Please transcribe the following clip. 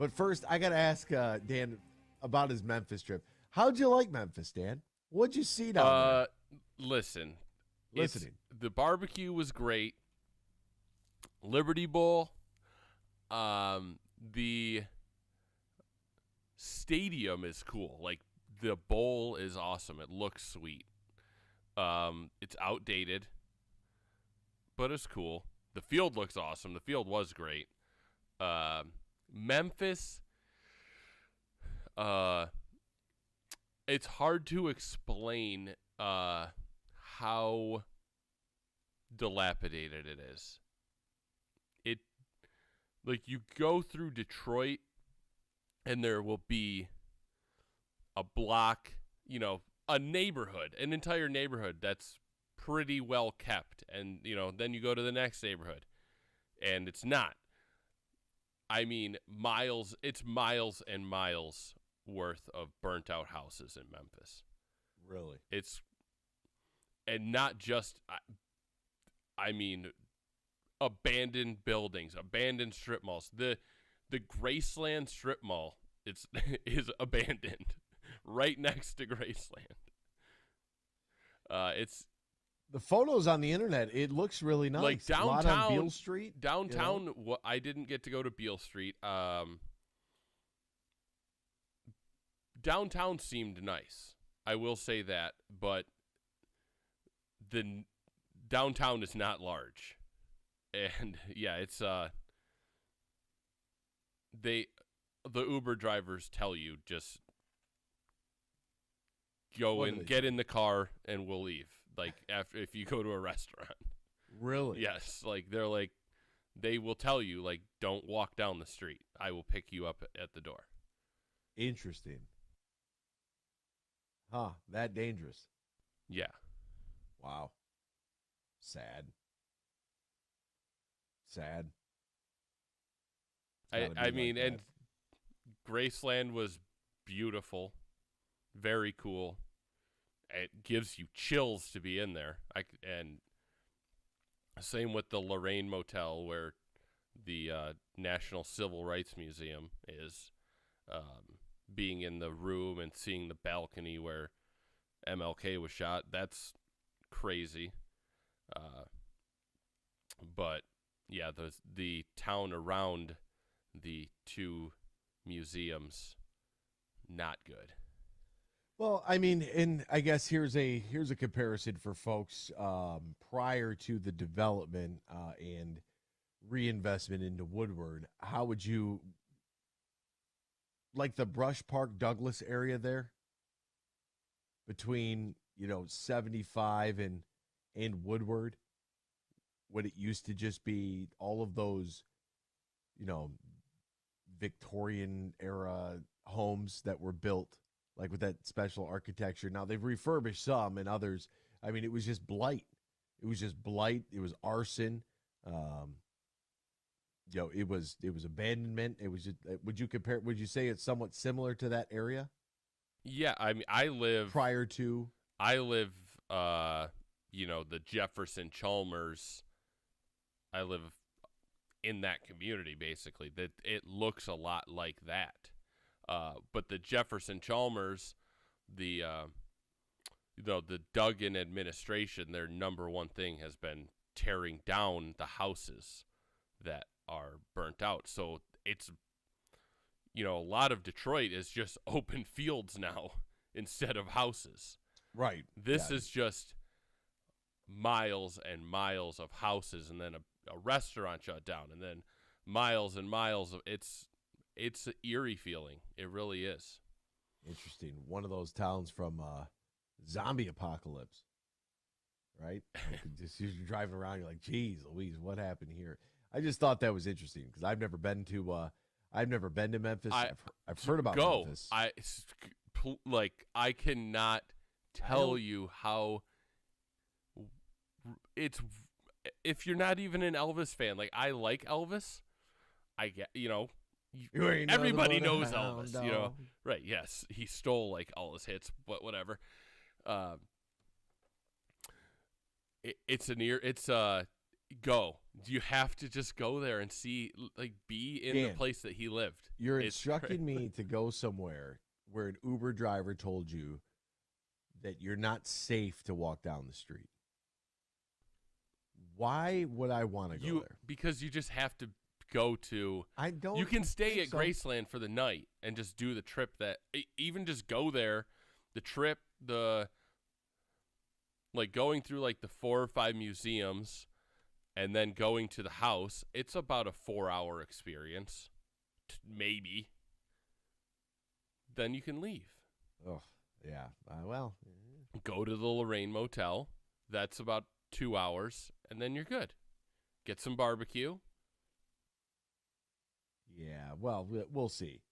But first, I got to ask Dan about his Memphis trip. How'd you like Memphis, Dan? What'd you see down there? Listen, Listening. the barbecue was great. Liberty Bowl, the stadium is cool. Like the bowl is awesome. It looks sweet. It's outdated, but it's cool. The field looks awesome. The field was great. Memphis, it's hard to explain how dilapidated it is. Like you go through Detroit and there will be a block, a neighborhood, an entire neighborhood that's pretty well kept. And, then you go to the next neighborhood and it's not. I mean, it's miles and miles worth of burnt out houses in Memphis. Really? And not just, I mean, abandoned buildings, abandoned strip malls. The Graceland strip mall is abandoned right next to Graceland. It's the photos on the internet. It looks really nice. Like downtown, a lot on Beale Street. Downtown, I didn't get to go to Beale Street. Downtown seemed nice. I will say that, but the downtown is not large. And yeah, it's the Uber drivers tell you just go and get in the car and we'll leave. Like if you go to a restaurant. Really? Yes. Like they will tell you like don't walk down the street. I will pick you up at the door. Interesting. Huh? That dangerous? Yeah. Wow. Sad. I mean, and Graceland was beautiful, very cool. It gives you chills to be in there. And same with the Lorraine Motel, where the National Civil Rights Museum is. Being in the room and seeing the balcony where MLK was shot, that's crazy. But yeah, the town around the two museums, not good. Well, I mean, and I guess here's a comparison for folks prior to the development and reinvestment into Woodward. How would you like the Brush Park Douglas area there between 75 and Woodward? What it used to just be all of those, Victorian era homes that were built like with that special architecture. Now they've refurbished some and others. I mean, it was just blight. It was arson. It was abandonment. It was just, would you say it's somewhat similar to that area? Yeah. I mean, I live the Jefferson Chalmers. I live in that community, basically. That it looks a lot like that. But the Jefferson Chalmers, the Duggan administration, their number one thing has been tearing down the houses that are burnt out. So it's, a lot of Detroit is just open fields now instead of houses. Right. This is just miles and miles of houses, and then a restaurant shut down, and then miles and miles of it's an eerie feeling. It really is. Interesting. One of those towns from zombie apocalypse, right? Just you're driving around, you're like, geez Louise, what happened here? I just thought that was interesting because I've never been to Memphis. I've heard about Memphis. I cannot tell you how it's, if you're not even an Elvis fan. Like, I like Elvis. I get, everybody knows Elvis, right? Yes, he stole like all his hits, but whatever. go. You have to just go there and see, like, be in the Dan, place that he lived. You're It's instructing me to go somewhere where an Uber driver told you that you're not safe to walk down the street. Why would I want to go there? Because you just have to go to. I don't. You can stay think at so. Graceland for the night and just do the trip. Even just go there, the trip, like going through like the 4 or 5 museums, and then going to the house. It's about a 4-hour experience, maybe. Then you can leave. Oh, yeah. Well, Go to the Lorraine Motel. That's about 2 hours, and then you're good. Get some barbecue. yeah. Well, we'll see.